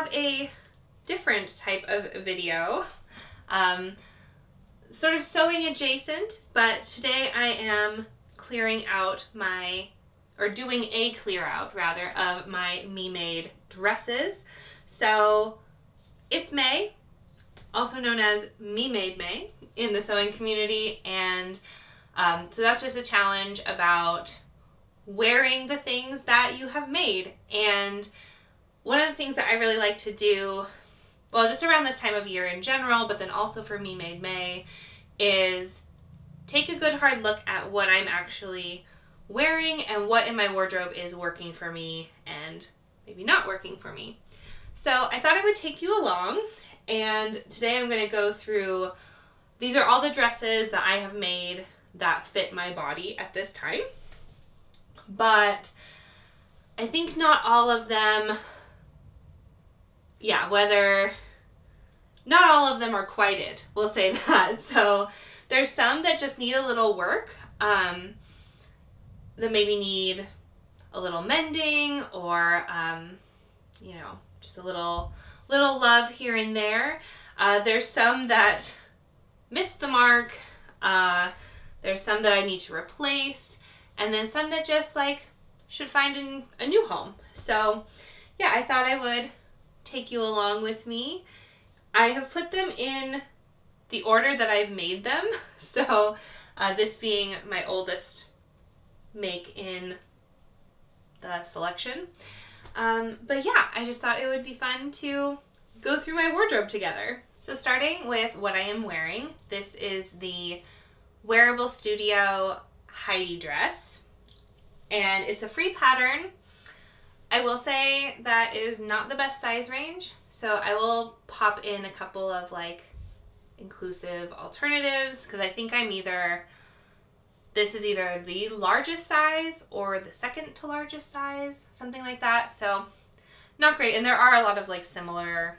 have a different type of video, sort of sewing adjacent, but today I am clearing out doing a clear out rather of my me-made dresses. So it's May, also known as Me-Made May in the sewing community, and so that's just a challenge about wearing the things that you have made. And one of the things that I really like to do, well, just around this time of year in general, but then also for Me-Made May, is take a good hard look at what I'm actually wearing and what in my wardrobe is working for me and maybe not working for me. So I thought I would take you along, and today I'm going to go through, these are all the dresses that I have made that fit my body at this time. But I think not all of them, not all of them are quite it, we'll say that. So there's some that just need a little work, that maybe need a little mending or, you know, just a little love here and there. There's some that missed the mark. There's some that I need to replace, and then some that just like should find a new home. So yeah, I thought I would take you along with me. I have put them in the order that I've made them. So this being my oldest make in the selection. But yeah, I just thought it would be fun to go through my wardrobe together. So starting with what I am wearing, this is the Wearable Studio Heidi dress, and it's a free pattern. I will say that it is not the best size range, so I will pop in a couple of like inclusive alternatives, because I think this is either the largest size or the second to largest size, something like that. So not great, and there are a lot of like similar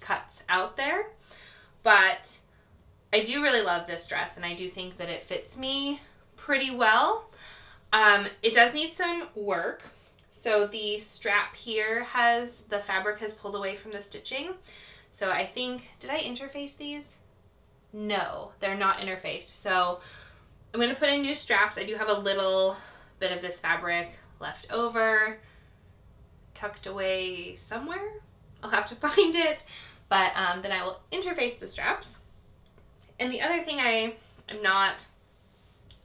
cuts out there, but I do really love this dress, and I do think that it fits me pretty well. It does need some work. So the strap here the fabric has pulled away from the stitching. So I think, did I interface these? No, they're not interfaced. So I'm going to put in new straps. I do have a little bit of this fabric left over, tucked away somewhere. I'll have to find it, but then I will interface the straps. And the other thing I'm not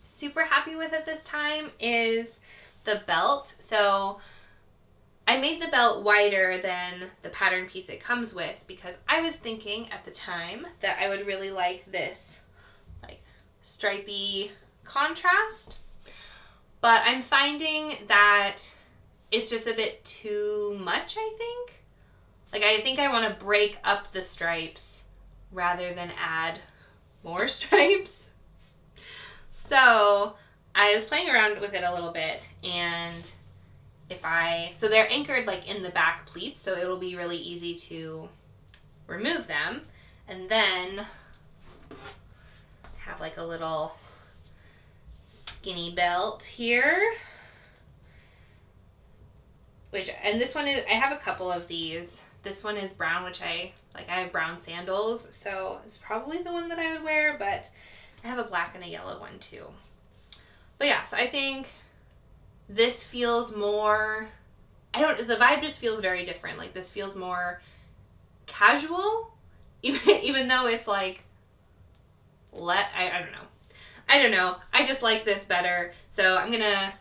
super happy with at this time is the belt. So I made the belt wider than the pattern piece it comes with, because I was thinking at the time that I would really like this like stripy contrast, but I'm finding that it's just a bit too much, I think. Like, I think I want to break up the stripes rather than add more stripes. So I was playing around with it a little bit, and so they're anchored like in the back pleats, so it'll be really easy to remove them, and then have like a little skinny belt here, and this one is, I have a couple of these. This one is brown, which I have brown sandals, so it's probably the one that I would wear, but I have a black and a yellow one too. But yeah, so I think this feels more, the vibe just feels very different. Like, this feels more casual, even though it's like, I don't know. I just like this better. So I'm gonna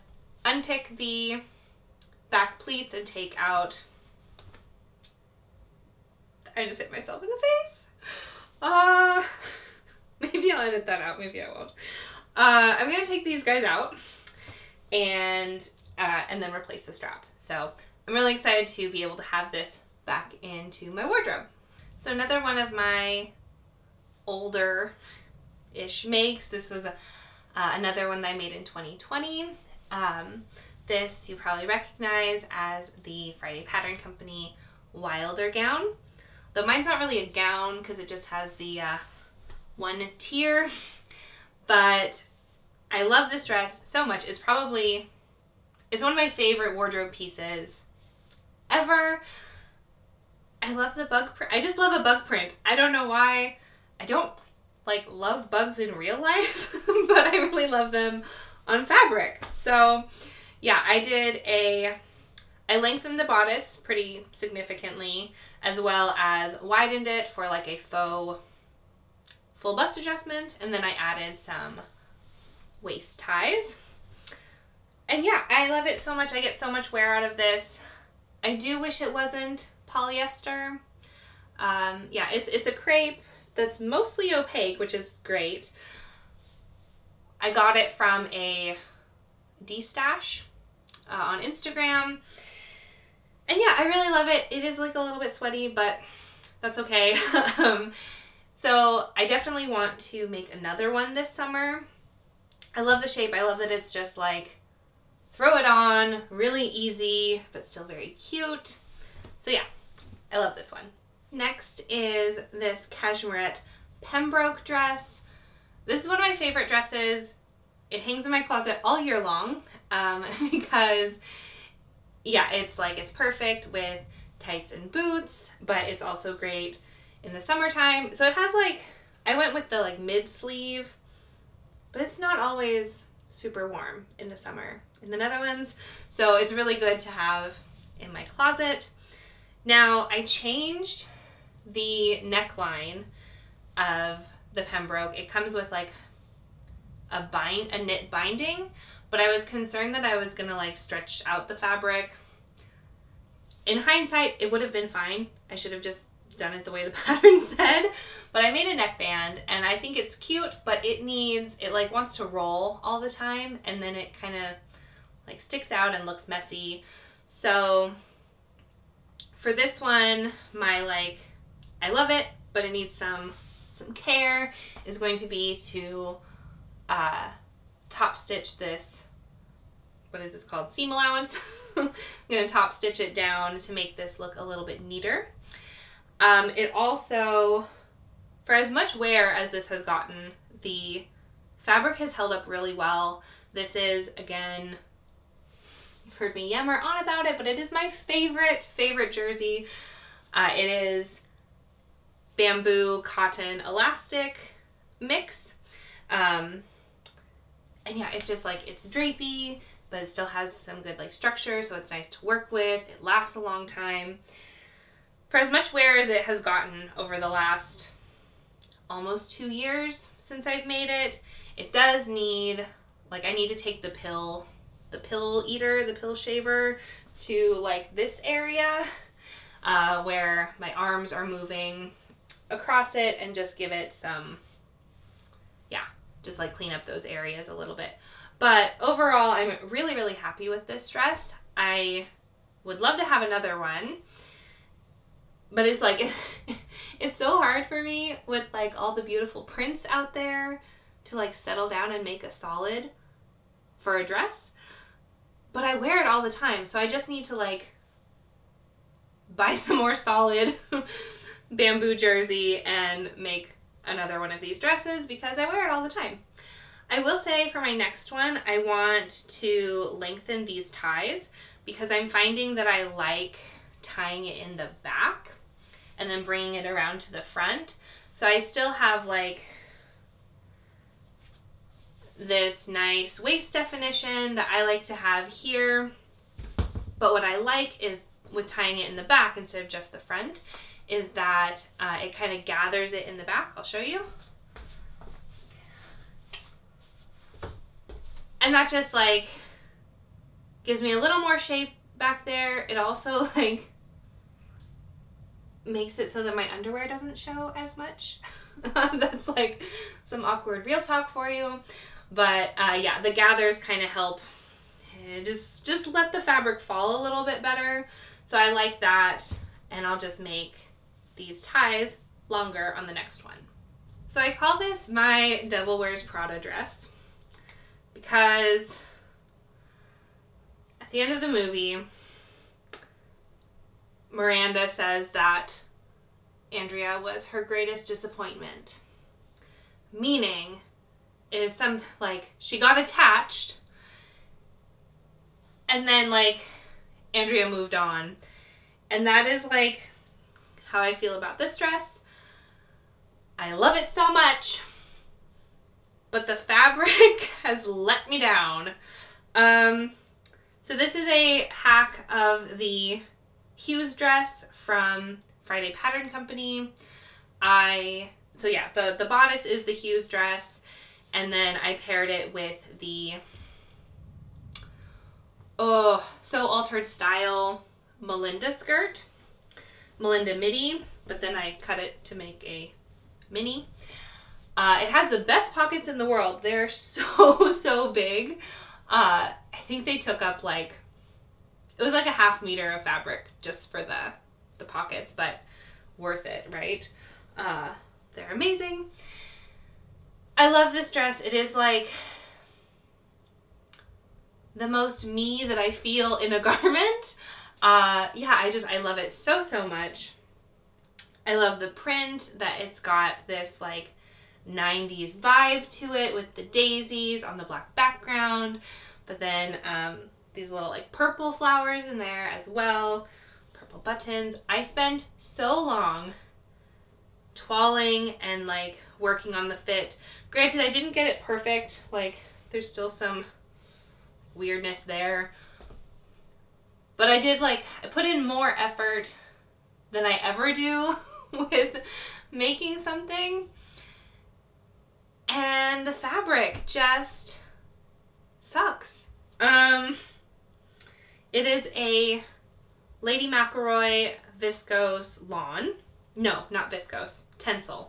unpick the back pleats and take out, I just hit myself in the face. Maybe I'll edit that out, maybe I won't. I'm gonna take these guys out and then replace the strap. So I'm really excited to be able to have this back into my wardrobe. So another one of my older-ish makes, this was another one that I made in 2020. This you probably recognize as the Friday Pattern Company Wilder gown. Though mine's not really a gown because it just has the one tier, but I love this dress so much. It's one of my favorite wardrobe pieces ever. I love the bug print. I just love a bug print. I don't know why. I don't like love bugs in real life, but I really love them on fabric. So yeah, I lengthened the bodice pretty significantly, as well as widened it for like a faux full bust adjustment, and then I added some waist ties. And yeah, I love it so much. I get so much wear out of this. I do wish it wasn't polyester. Yeah, it's a crepe that's mostly opaque, which is great. I got it from a D-stash on Instagram. And yeah, I really love it. It is like a little bit sweaty, but that's okay. So I definitely want to make another one this summer. I love the shape. I love that it's just like throw it on, really easy, but still very cute. So yeah, I love this one. Next is this Cashmerette Pembroke Dress. This is one of my favorite dresses. It hangs in my closet all year long because yeah, it's perfect with tights and boots, but it's also great in the summertime. So it has like, I went with the like mid sleeve, but it's not always super warm in the summer in the Netherlands. So it's really good to have in my closet. Now I changed the neckline of the Pembroke. It comes with like a knit binding, but I was concerned that I was gonna like stretch out the fabric. In hindsight, it would have been fine. I should have just done it the way the pattern said, but I made a neckband and I think it's cute, but it like wants to roll all the time, and then it kind of like sticks out and looks messy. So for this one, I love it, but it needs some care, is going to be to top stitch this, what is this called? Seam allowance. I'm going to top stitch it down to make this look a little bit neater. It also, for as much wear as this has gotten, the fabric has held up really well. This is, again, you've heard me yammer on about it, but it is my favorite jersey. It is bamboo cotton elastic mix. And yeah, it's just like, it's drapey, but it still has some good like structure, so it's nice to work with. It lasts a long time. For as much wear as it has gotten over the last almost 2 years since I've made it, it does need, like, I need to take the pill shaver to like this area where my arms are moving across it, and just give it some, yeah, just like clean up those areas a little bit. But overall, I'm really happy with this dress. I would love to have another one, but it's like, it's so hard for me with like all the beautiful prints out there to like settle down and make a solid for a dress. But I wear it all the time, so I just need to like buy some more solid bamboo jersey and make another one of these dresses, because I wear it all the time. I will say for my next one, I want to lengthen these ties, because I'm finding that I like tying it in the back and then bringing it around to the front. So I still have like this nice waist definition that I like to have here, but what I like is with tying it in the back instead of just the front is that it kind of gathers it in the back. I'll show you. And that just like gives me a little more shape back there. It also like makes it so that my underwear doesn't show as much. That's like some awkward real talk for you. But yeah, the gathers kind of help just let the fabric fall a little bit better. So I like that, and I'll just make these ties longer on the next one. So I call this my Devil Wears Prada dress, because at the end of the movie, Miranda says that Andrea was her greatest disappointment, meaning it is like she got attached and then like Andrea moved on, and that is like how I feel about this dress. I love it so much, but the fabric has let me down. So this is a hack of the Hughes dress from Friday Pattern Company. So yeah, the bodice is the Hughes dress, and then I paired it with the So Altered Style Melinda skirt, Melinda Midi, but then I cut it to make a mini. It has the best pockets in the world. They're so big. I think they took up like, it was like a ½ meter of fabric just for the pockets, but worth it, right? They're amazing. I love this dress. It is like the most me that I feel in a garment. Yeah, I love it so much. I love the print, that it's got this like 90s vibe to it with the daisies on the black background, but then these little like purple flowers in there as well, purple buttons. I spent so long toiling and like working on the fit. Granted, I didn't get it perfect, like there's still some weirdness there, but I put in more effort than I ever do with making something, and the fabric just sucks. It is a Lady McElroy Viscose lawn. No, not Viscose, Tencel.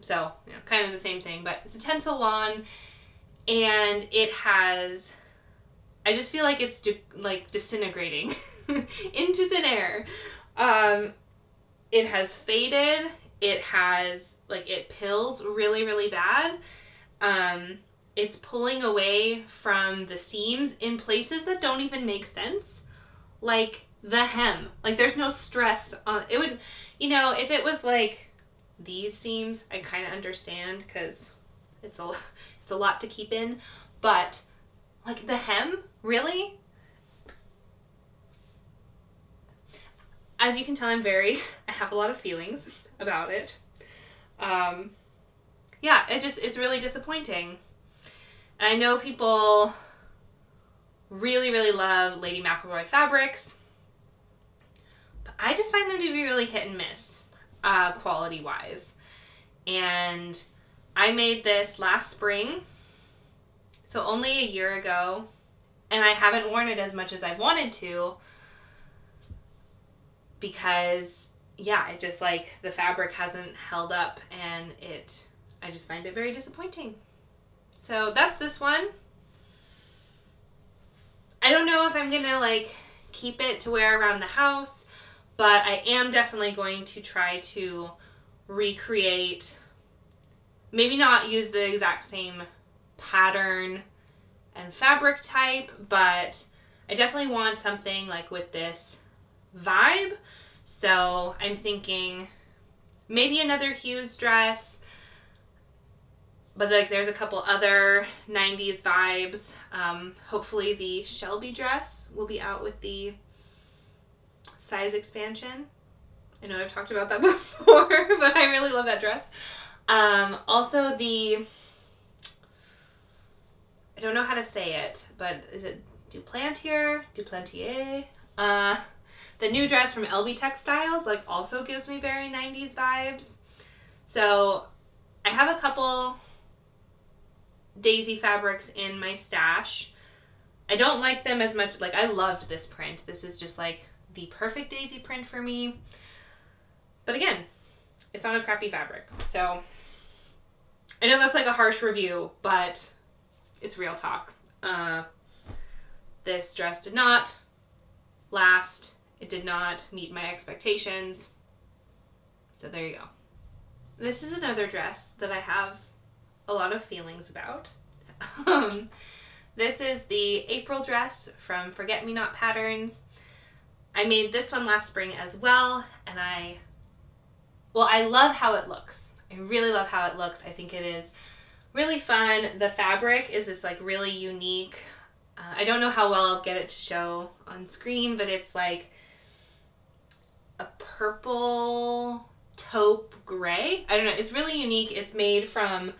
So, you know, kind of the same thing, but it's a Tencel lawn, and it has, I just feel like it's like disintegrating into thin air. It has faded. It has, like, it pills really bad. It's pulling away from the seams in places that don't even make sense. Like the hem. Like there's no stress on it. Would, you know, if it was like these seams, I kind of understand because it's a lot to keep in. But like the hem, really? As you can tell, I have a lot of feelings about it. Yeah, it's really disappointing. And I know people really love Lady McElroy fabrics, but I just find them to be really hit and miss, quality-wise. And I made this last spring, so only a year ago, and I haven't worn it as much as I wanted to, because yeah, it just like the fabric hasn't held up, and I just find it very disappointing. So that's this one. I don't know if I'm gonna like keep it to wear around the house, but I am definitely going to try to recreate, maybe not use the exact same pattern and fabric type, but I definitely want something like with this vibe. So I'm thinking maybe another Hughes dress, but like there's a couple other 90s vibes. Hopefully the Shelby dress will be out with the size expansion. I know I've talked about that before, but I really love that dress. Also I don't know how to say it, but is it Duplantier? The new dress from LB Textiles like also gives me very 90s vibes. So I have a couple daisy fabrics in my stash. I don't like them as much. Like I loved this print. This is just like the perfect daisy print for me. But again, it's on a crappy fabric. So I know that's like a harsh review, but it's real talk. This dress did not last. It did not meet my expectations. So there you go. This is another dress that I have a lot of feelings about. This is the April dress from Forget Me Not Patterns. I made this one last spring as well, and I love how it looks. I really love how it looks. I think it is really fun. The fabric is this like really unique, I don't know how well I'll get it to show on screen, but it's like, a purple taupe gray. I don't know. It's really unique. It's made from,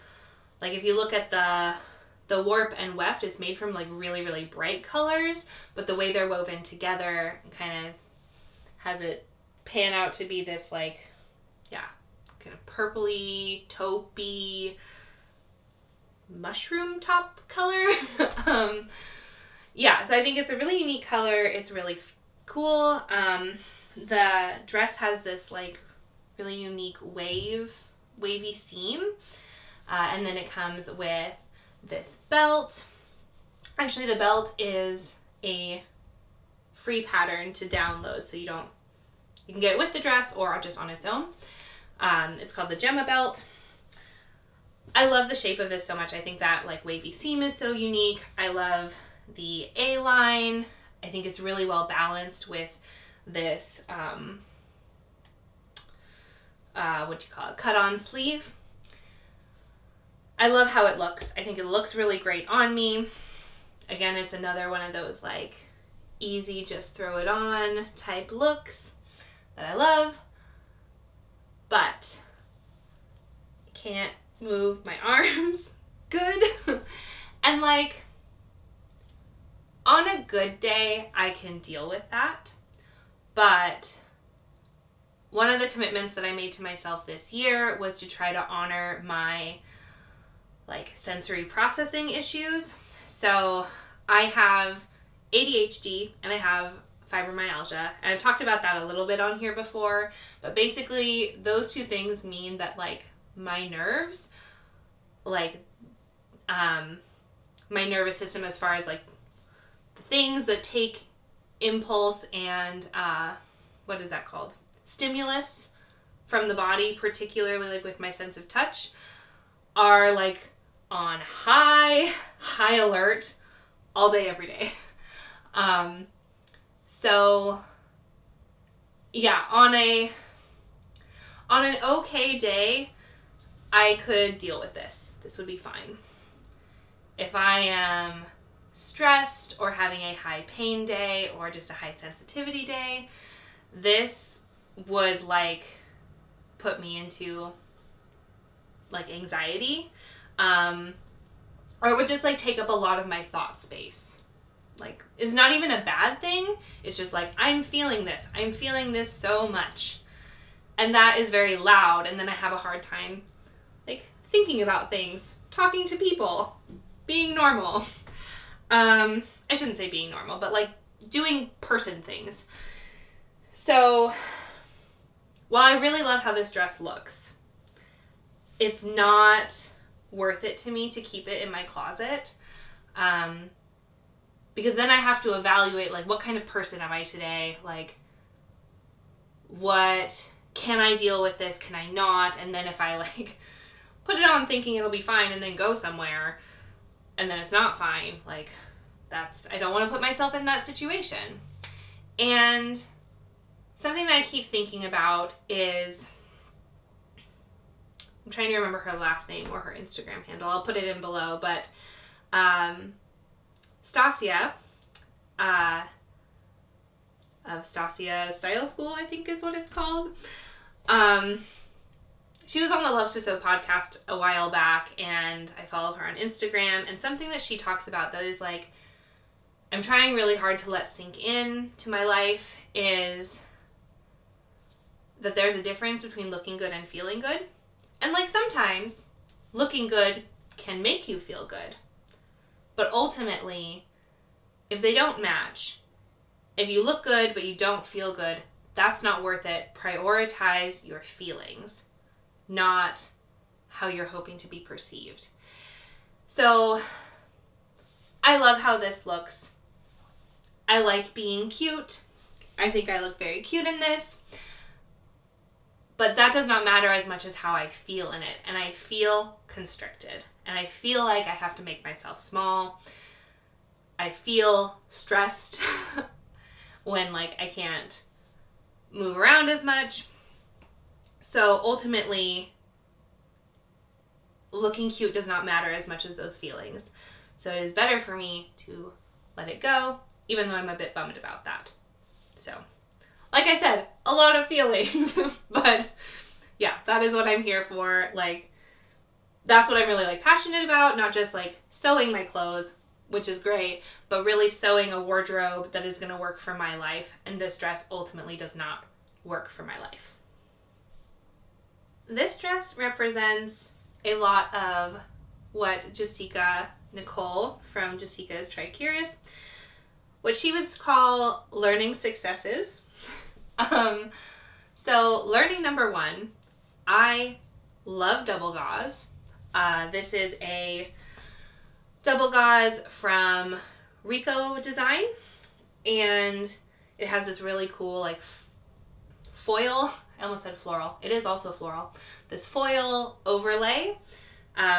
like, if you look at the warp and weft, it's made from like really, really bright colors, but the way they're woven together kind of has it pan out to be this like, yeah, kind of purpley, taupey, mushroom top color. Yeah, so I think it's a really unique color. It's really cool. The dress has this like really unique wavy seam. And then it comes with this belt. Actually, the belt is a free pattern to download, so you can get it with the dress or just on its own. It's called the Gemma belt. I love the shape of this so much. I think that like wavy seam is so unique. I love the A-line. I think it's really well balanced with this, what do you call it, cut-on sleeve. I love how it looks. I think it looks really great on me. Again, it's another one of those like easy, just throw it on type looks that I love, but I can't move my arms good. And like, on a good day, I can deal with that. But one of the commitments that I made to myself this year was to try to honor my like sensory processing issues. So I have ADHD and I have fibromyalgia, and I've talked about that a little bit on here before, but basically those two things mean that like my nerves, like my nervous system as far as like the things that take impulse and what is that called? Stimulus from the body, particularly like with my sense of touch, are like on high alert all day, every day. So yeah, on an okay day, I could deal with this. This would be fine. If I am stressed or having a high pain day or just a high sensitivity day, this would like put me into like anxiety, or it would just like take up a lot of my thought space. Like, it's not even a bad thing. It's just like, I'm feeling this so much, and that is very loud, and then I have a hard time like thinking about things, talking to people, being normal. I shouldn't say being normal, but like doing person things. So while I really love how this dress looks, it's not worth it to me to keep it in my closet, because then I have to evaluate like what kind of person am I today, like what can I deal with this, can I not, and then if I like put it on thinking it'll be fine and then go somewhere and then it's not fine, like I don't want to put myself in that situation. And something that I keep thinking about is, I'm trying to remember her last name or her Instagram handle. I'll put it in below, but Stasia, of Stasia Style School, I think is what it's called. She was on the Love to Sew podcast a while back, and I follow her on Instagram, and something that she talks about that is like, I'm trying really hard to let sink in to my life is that there's a difference between looking good and feeling good. And like sometimes looking good can make you feel good. But ultimately, if they don't match, if you look good but you don't feel good, that's not worth it. Prioritize your feelings, not how you're hoping to be perceived. So I love how this looks. I like being cute. I think I look very cute in this. But that does not matter as much as how I feel in it. And I feel constricted. And I feel like I have to make myself small. I feel stressed when like I can't move around as much. So ultimately, looking cute does not matter as much as those feelings. So it is better for me to let it go, even though I'm a bit bummed about that. So like I said, a lot of feelings, but yeah, that is what I'm here for. Like, that's what I'm really like passionate about, not just like sewing my clothes, which is great, but really sewing a wardrobe that is going to work for my life. And this dress ultimately does not work for my life. This dress represents a lot of what Jessica Nicole from Jessica's Try Curious, what she would call learning successes. So learning number one, I love double gauze. This is a double gauze from Rico design, and it has this really cool like foil, I almost said floral, it is also floral, this foil overlay,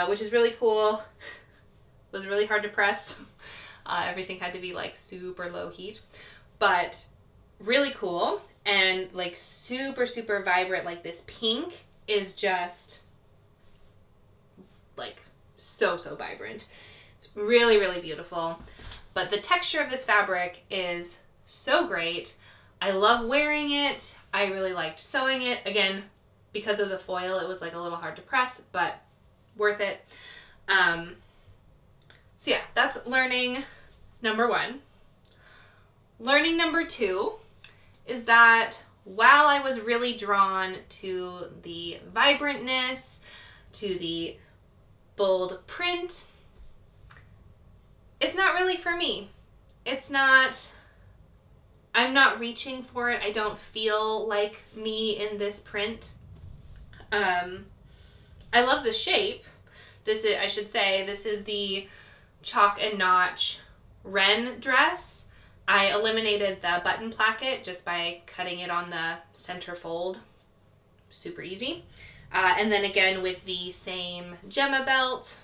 which is really cool. It was really hard to press. Everything had to be like super low heat, but really cool, and like super, super vibrant. Like this pink is just like so, so vibrant. It's really, really beautiful. But the texture of this fabric is so great. I love wearing it. I really liked sewing it. Again, because of the foil, it was like a little hard to press, but worth it. So yeah, that's learning number one. Learning number two is that while I was really drawn to the vibrantness, to the bold print, it's not really for me. It's not, I'm not reaching for it. I don't feel like me in this print. I love the shape. This is, I should say, this is the Chalk and Notch Wren dress. I eliminated the button placket just by cutting it on the center fold. Super easy. And then again with the same Gemma belt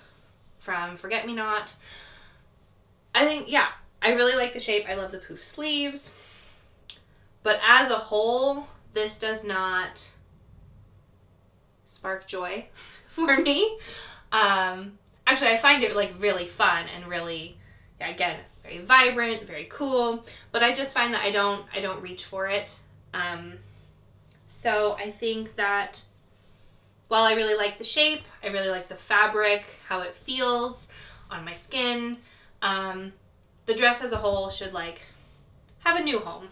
from Forget Me Not. I think, yeah, I really like the shape. I love the poof sleeves. But as a whole, this does not spark joy for me. Actually, I find it like really fun and really, yeah, again, very vibrant, very cool. But I just find that I don't reach for it. So I think that while I really like the shape, I really like the fabric, how it feels on my skin, the dress as a whole should like have a new home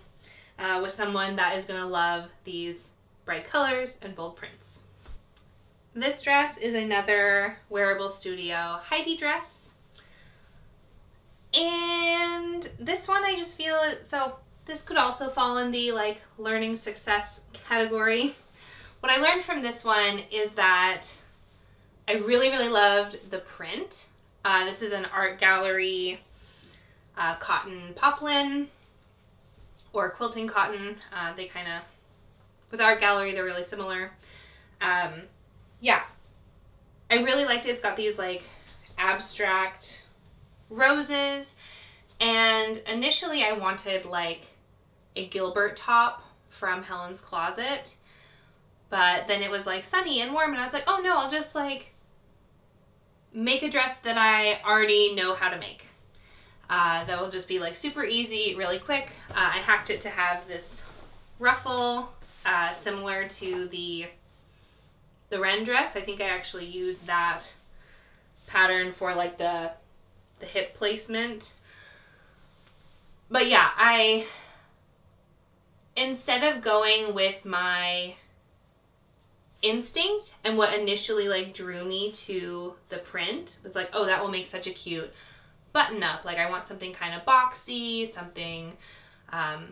with someone that is gonna love these bright colors and bold prints. This dress is another Wearable Studio Heidi dress. And this one I just feel, so this could also fall in the like learning success category. What I learned from this one is that I really, really loved the print. This is an art gallery cotton poplin or quilting cotton. They kind of, with art gallery, they're really similar. Yeah, I really liked it. It's got these like abstract roses, and initially I wanted like a Gilbert top from Helen's Closet, but then it was like sunny and warm and I was like, oh no, I'll just like make a dress that I already know how to make. That will just be like super easy, really quick. I hacked it to have this ruffle similar to the Wren dress. I think I actually used that pattern for like the hip placement. But yeah, instead of going with my instinct and what initially like drew me to the print was like, oh, that will make such a cute button up. Like I want something kind of boxy, something, yeah,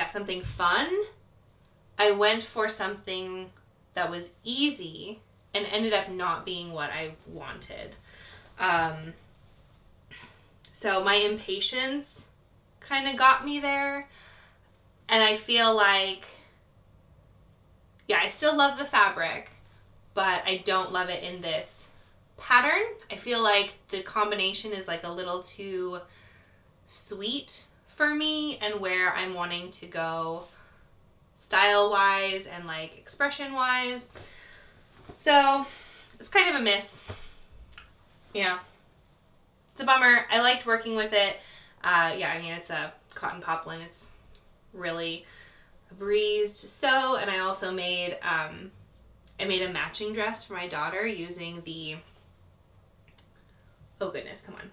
something fun. I went for something that was easy and ended up not being what I wanted. So my impatience kind of got me there. And I feel like, yeah, I still love the fabric, but I don't love it in this pattern. I feel like the combination is like a little too sweet for me and where I'm wanting to go style-wise and like expression-wise. So it's kind of a miss. Yeah, it's a bummer. I liked working with it. Yeah, I mean, it's a cotton poplin. It's really a breezed sew. And I also made, I made a matching dress for my daughter using the, oh goodness, come on,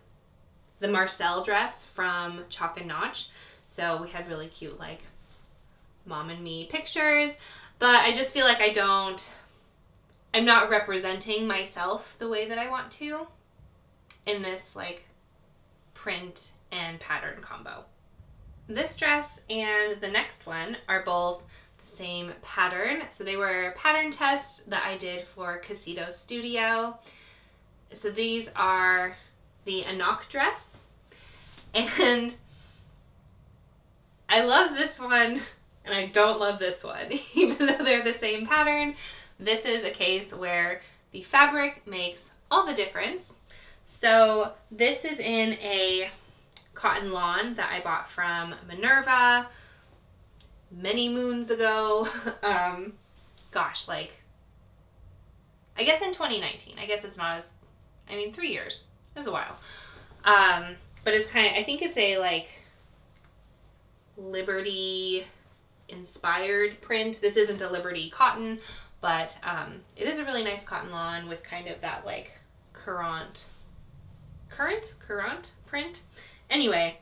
the Marcel dress from Chalk and Notch. So we had really cute like mom and me pictures, but I just feel like I'm not representing myself the way that I want to in this like print and pattern combo. This dress and the next one are both the same pattern. So they were pattern tests that I did for Kosedo Studio. So these are the Anok dress, and I love this one and I don't love this one, even though they're the same pattern. This is a case where the fabric makes all the difference. So this is in a cotton lawn that I bought from Minerva many moons ago. Gosh, like, I guess in 2019. I guess it's not as, I mean, 3 years. It was a while. But it's kind of, I think it's a like Liberty inspired print. This isn't a Liberty cotton, but it is a really nice cotton lawn with kind of that like currant print. Anyway,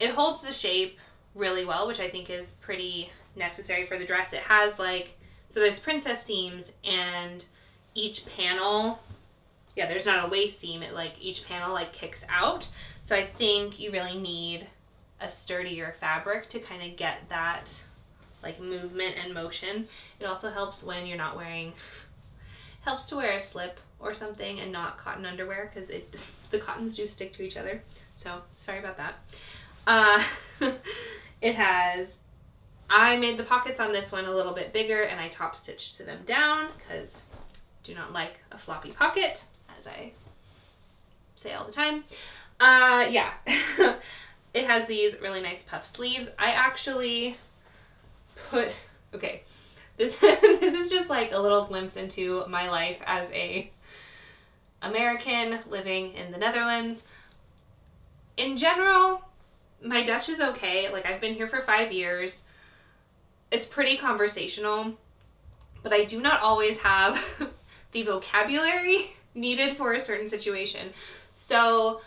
it holds the shape really well, which I think is pretty necessary for the dress. It has like, so there's princess seams, and each panel, yeah, there's not a waist seam. It like, each panel like kicks out. So I think you really need a sturdier fabric to kind of get that like movement and motion. It also helps when you're not wearing, helps to wear a slip or something and not cotton underwear, because the cottons do stick to each other. So sorry about that. It has, I made the pockets on this one a little bit bigger, and I top stitched them down because I do not like a floppy pocket, as I say all the time. Yeah. It has these really nice puff sleeves. I actually put, okay, this is just like a little glimpse into my life as a American living in the Netherlands. In general, my Dutch is okay. Like, I've been here for 5 years. It's pretty conversational, but I do not always have the vocabulary needed for a certain situation. So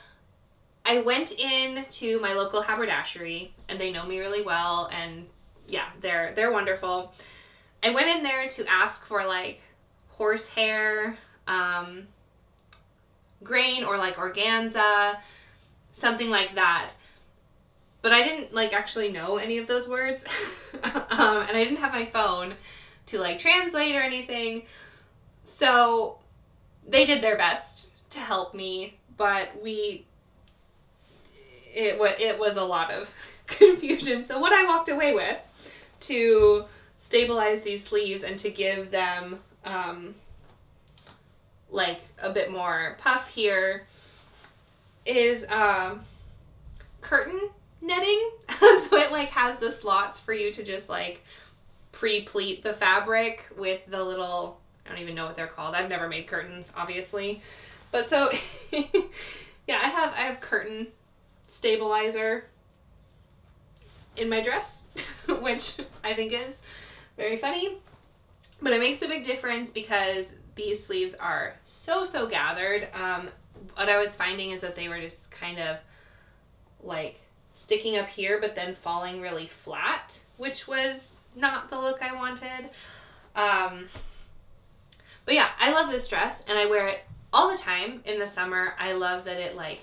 I went into my local haberdashery, and they know me really well, and yeah, they're wonderful. I went in there to ask for like horsehair, grain, or like organza, something like that. But I didn't like actually know any of those words. And I didn't have my phone to like translate or anything. So they did their best to help me, but it was a lot of confusion. So what I walked away with to stabilize these sleeves and to give them like a bit more puff here is curtain netting. So it like has the slots for you to just like pre-pleat the fabric with the little, I don't even know what they're called. I've never made curtains, obviously. But so yeah, I have curtain stabilizer in my dress, which I think is very funny. But it makes a big difference because these sleeves are so gathered. What I was finding is that they were just kind of like sticking up here but then falling really flat, which was not the look I wanted. But yeah, I love this dress and I wear it all the time in the summer. I love that it like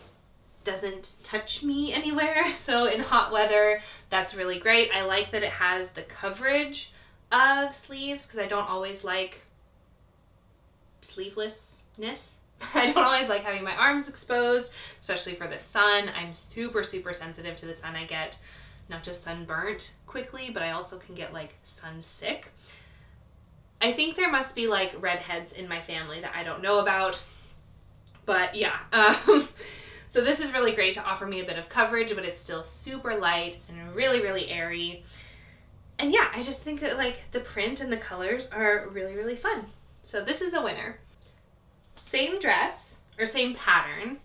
doesn't touch me anywhere. So in hot weather, that's really great. I like that it has the coverage of sleeves because I don't always like sleevelessness. I don't always like having my arms exposed, especially for the sun. I'm super sensitive to the sun. I get not just sunburnt quickly, but I also can get like sun sick. I think there must be like redheads in my family that I don't know about, but yeah. So this is really great to offer me a bit of coverage, but it's still super light and really airy. And yeah, I just think that like the print and the colors are really fun. So this is a winner. Same dress, or same pattern,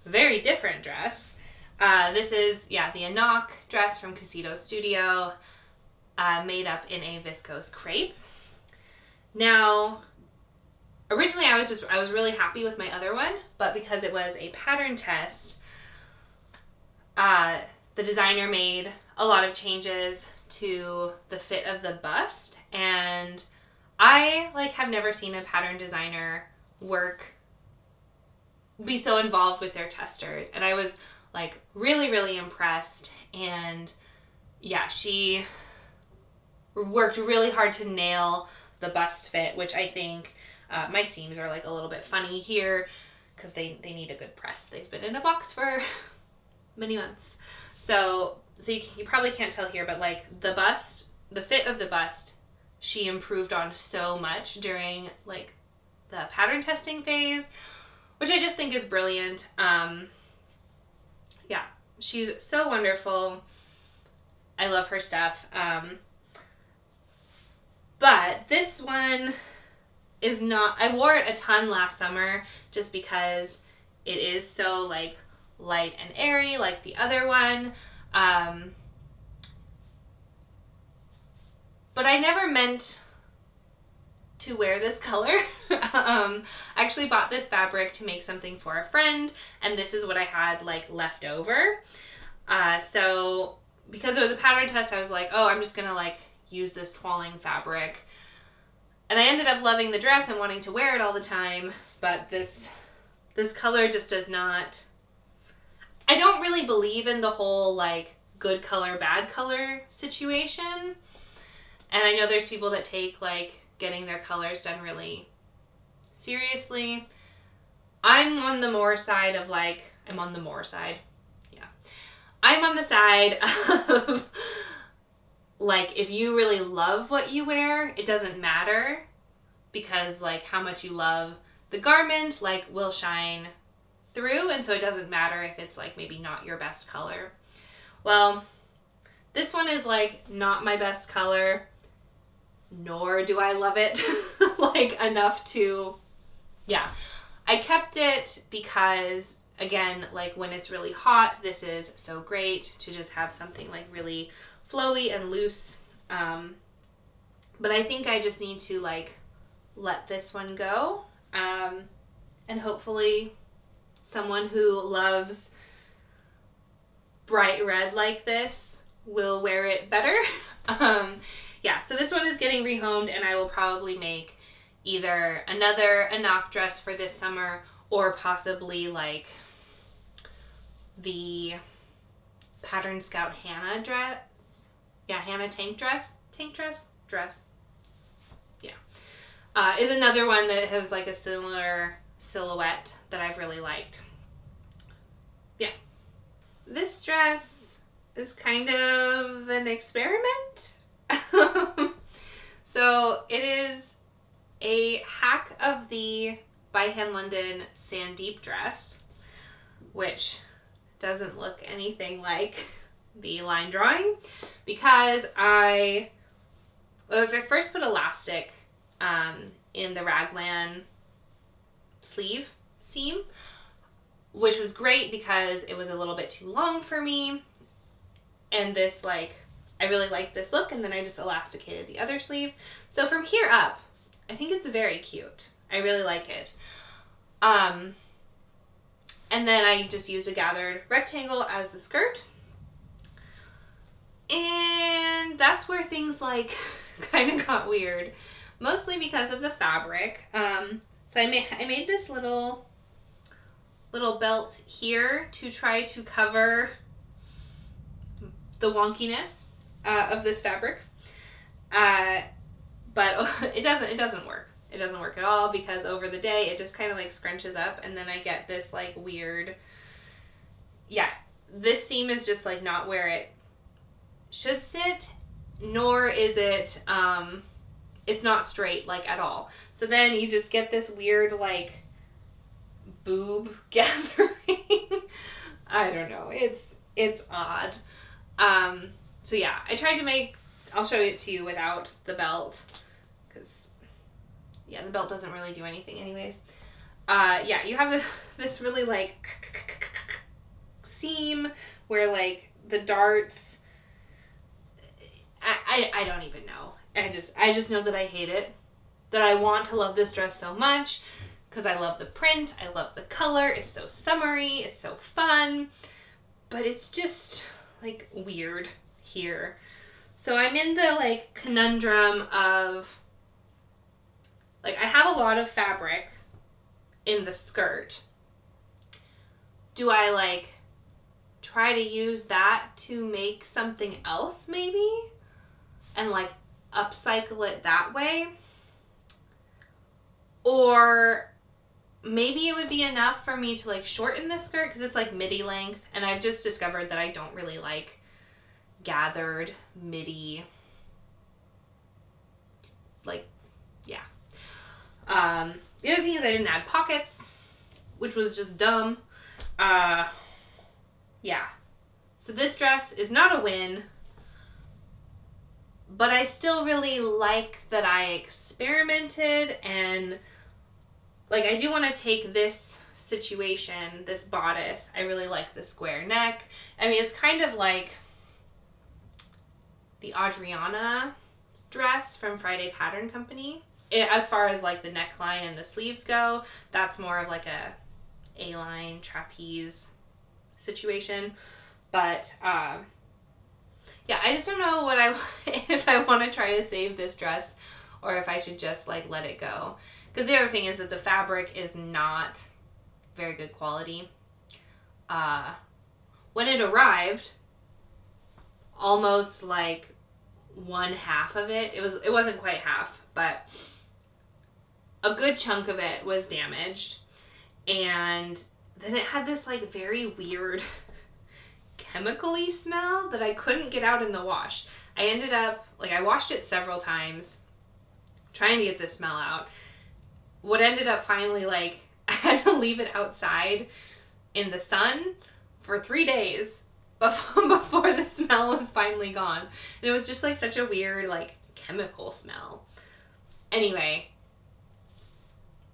very different dress. This is, yeah, the Anok dress from Kosedo Studio. made up in a viscose crepe. Now, originally I was really happy with my other one, but because it was a pattern test, the designer made a lot of changes to the fit of the bust, and I have never seen a pattern designer be so involved with their testers, and I was really, really impressed. And yeah, she worked really hard to nail the bust fit, which I think my seams are a little bit funny here because they need a good press. They've been in a box for many months. So you probably can't tell here, but the fit of the bust, she improved on so much during the pattern testing phase, which I just think is brilliant. Yeah, she's so wonderful. I love her stuff. But this one is not, I wore it a ton last summer just because it is so light and airy like the other one. But I never meant to wear this color. I actually bought this fabric to make something for a friend, and this is what I had left over. So because it was a pattern test, I was like, oh, I'm just gonna use this toiling fabric. And I ended up loving the dress and wanting to wear it all the time, but this color just does not, I don't really believe in the whole good color, bad color situation. And I know there's people that take getting their colors done really seriously. I'm on the more side of I'm on the more side. Yeah. I'm on the side of if you really love what you wear, it doesn't matter, because how much you love the garment will shine through, and so it doesn't matter if it's maybe not your best color. Well, this one is not my best color, nor do I love it enough to, yeah. I kept it because, again, when it's really hot, this is so great to just have something really flowy and loose. But I think I just need to let this one go. And hopefully someone who loves bright red like this will wear it better. Yeah, so this one is getting rehomed, and I will probably make either another Anok dress for this summer, or possibly the Pattern Scout Hannah dress. Yeah, Hannah tank dress. Dress. Yeah. Is another one that has a similar silhouette that I've really liked. Yeah. This dress is kind of an experiment. So it is a hack of the by Hand London Sandeep Dress, which doesn't look anything like the line drawing, because if I first put elastic in the raglan sleeve seam, which was great because it was a little bit too long for me, and this I really like this look, and then I just elasticated the other sleeve. So from here up, I think it's very cute. I really like it. And then I just used a gathered rectangle as the skirt. And that's where things kind of got weird, mostly because of the fabric. So I made this little belt here to try to cover the wonkiness of this fabric, but it doesn't work. It doesn't work at all, because over the day it just kind of scrunches up, and then I get this weird, yeah, this seam is just not where it should sit, nor is it it's not straight at all. So then you just get this weird boob gathering. I don't know, it's odd. So yeah, I tried to make, I'll show it to you without the belt, because yeah, the belt doesn't really do anything anyways. Yeah, you have this really seam where the darts, I I don't even know. I just know that I hate it. That I want to love this dress so much because I love the print, I love the color, it's so summery, it's so fun, but it's just like weird here. So I'm in the like conundrum of like I have a lot of fabric in the skirt. Do I like try to use that to make something else maybe and like upcycle it that way? Or maybe it would be enough for me to like shorten this skirt because it's like midi length, and I've just discovered that I don't really like gathered midi. Like, yeah. The other thing is I didn't add pockets, which was just dumb. Yeah. So this dress is not a win, but I still really like that I experimented, and like I do want to take this situation, this bodice. I really like the square neck. I mean, it's kind of like the Adriana dress from Friday Pattern Company. As far as like the neckline and the sleeves go, that's more of like a A-line trapeze situation. But yeah, I just don't know what if I want to try to save this dress or if I should just like let it go. Because the other thing is that the fabric is not very good quality. When it arrived, almost like 1/2 of it, it wasn't quite half, but a good chunk of it was damaged. And then it had this like very weird chemical-y smell that I couldn't get out in the wash. I ended up, like I washed it several times trying to get this smell out. What ended up finally, like, I had to leave it outside in the sun for 3 days before the smell was finally gone. And it was just like such a weird, like, chemical smell. Anyway,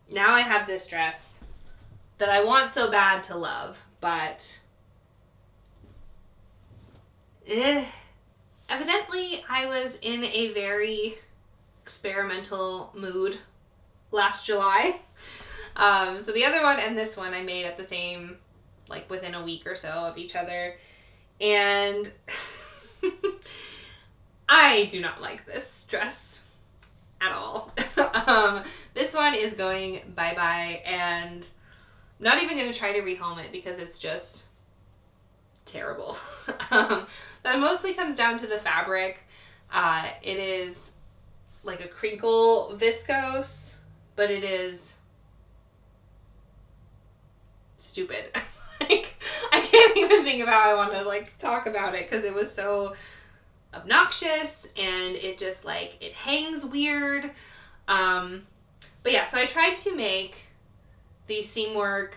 now I have this dress that I want so bad to love, but evidently I was in a very experimental mood last July. So the other one and this one I made at the same, like within a week or so of each other. And I do not like this dress at all. This one is going bye-bye, and I'm not even going to try to rehome it because it's just terrible. That mostly comes down to the fabric. It is like a crinkle viscose, but it is stupid. Like, I can't even think about how I want to like talk about it because it was so obnoxious and it just like it hangs weird. But yeah, so I tried to make the Seamwork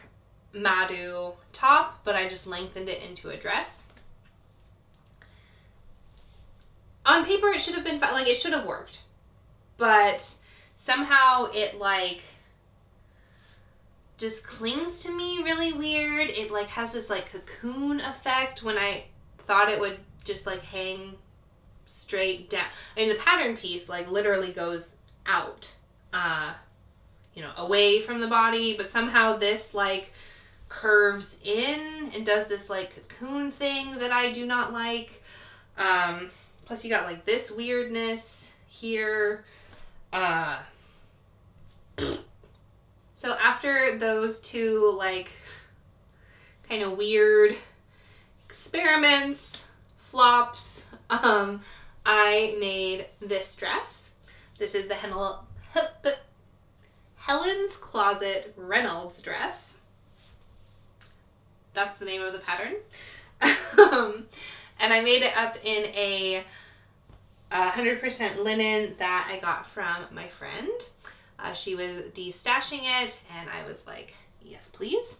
Madhu top, but I just lengthened it into a dress. On paper it should have been fine, like it should have worked, but somehow it like just clings to me really weird. It like has this like cocoon effect when I thought it would just like hang straight down. I mean, the pattern piece like literally goes out, you know, away from the body, but somehow this like curves in and does this like cocoon thing that I do not like. Plus you got like this weirdness here. So after those two like kind of weird experiments, flops, I made this dress. This is the Helen's Closet Reynolds dress. That's the name of the pattern. And I made it up in a 100% linen that I got from my friend. She was de-stashing it and I was like, yes, please.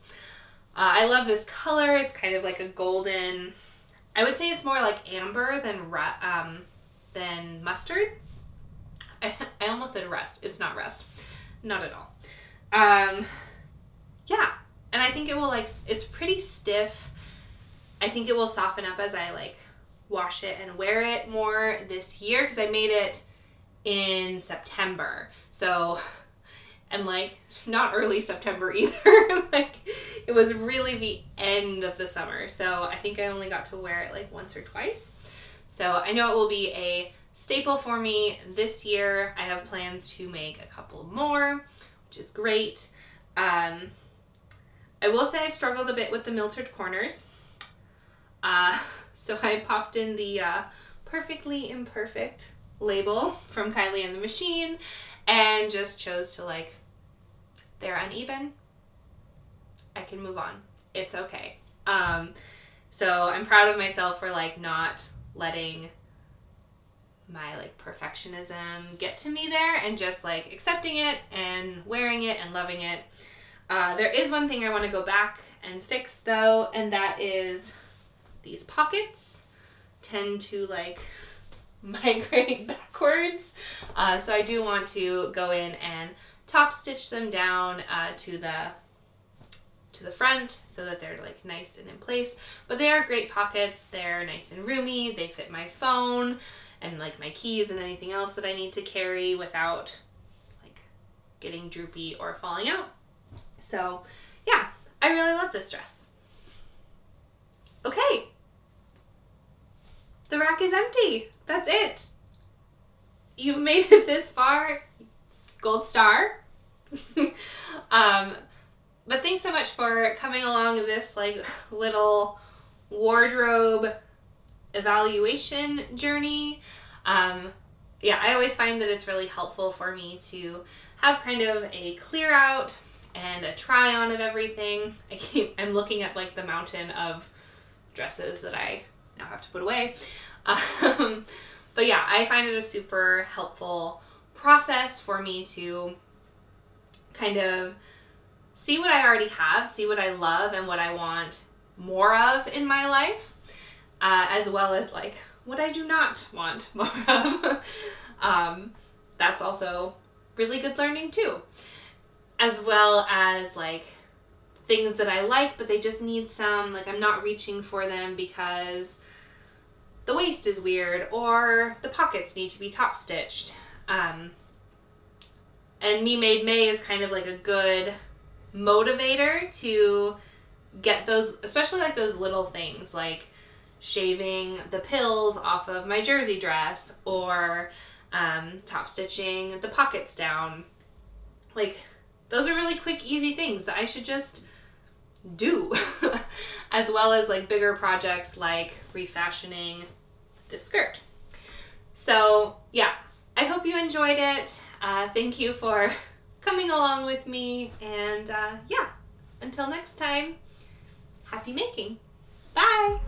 I love this color. It's kind of like a golden, I would say it's more like amber than mustard. I almost said rust. It's not rust. Not at all. Yeah. And I think it will like, it's pretty stiff. I think it will soften up as I like wash it and wear it more this year because I made it in September. So, and like not early September either. Like it was really the end of the summer. So I think I only got to wear it like once or twice. So I know it will be a staple for me this year. I have plans to make a couple more, which is great. I will say I struggled a bit with the miltered corners. So I popped in the Perfectly Imperfect label from Kylie and the Machine and just chose to like, they're uneven. I can move on. It's okay. So I'm proud of myself for like not letting my like perfectionism get to me there and just like accepting it and wearing it and loving it. There is one thing I want to go back and fix though, and that is these pockets tend to like migrate backwards. So I do want to go in and top stitch them down to the front so that they're like nice and in place. But they are great pockets. They're nice and roomy. They fit my phone and like my keys and anything else that I need to carry without like getting droopy or falling out. So yeah, I really love this dress. Okay. The rack is empty. That's it. You've made it this far. Gold star. But thanks so much for coming along this like little wardrobe evaluation journey. Yeah, I always find that it's really helpful for me to have kind of a clear out and a try on of everything. I'm looking at like the mountain of dresses that I now have to put away. But yeah, I find it a super helpful process for me to kind of see what I already have, see what I love and what I want more of in my life, as well as like what I do not want more of. That's also really good learning too. As well as like things that I like, but they just need some, like I'm not reaching for them because the waist is weird or the pockets need to be top stitched. And Me Made May is kind of like a good motivator to get those, especially like those little things like shaving the pills off of my jersey dress or top stitching the pockets down. Like those are really quick, easy things that I should just do. As well as like bigger projects like refashioning this skirt. So yeah, I hope you enjoyed it. Thank you for coming along with me, and yeah, until next time, happy making. Bye!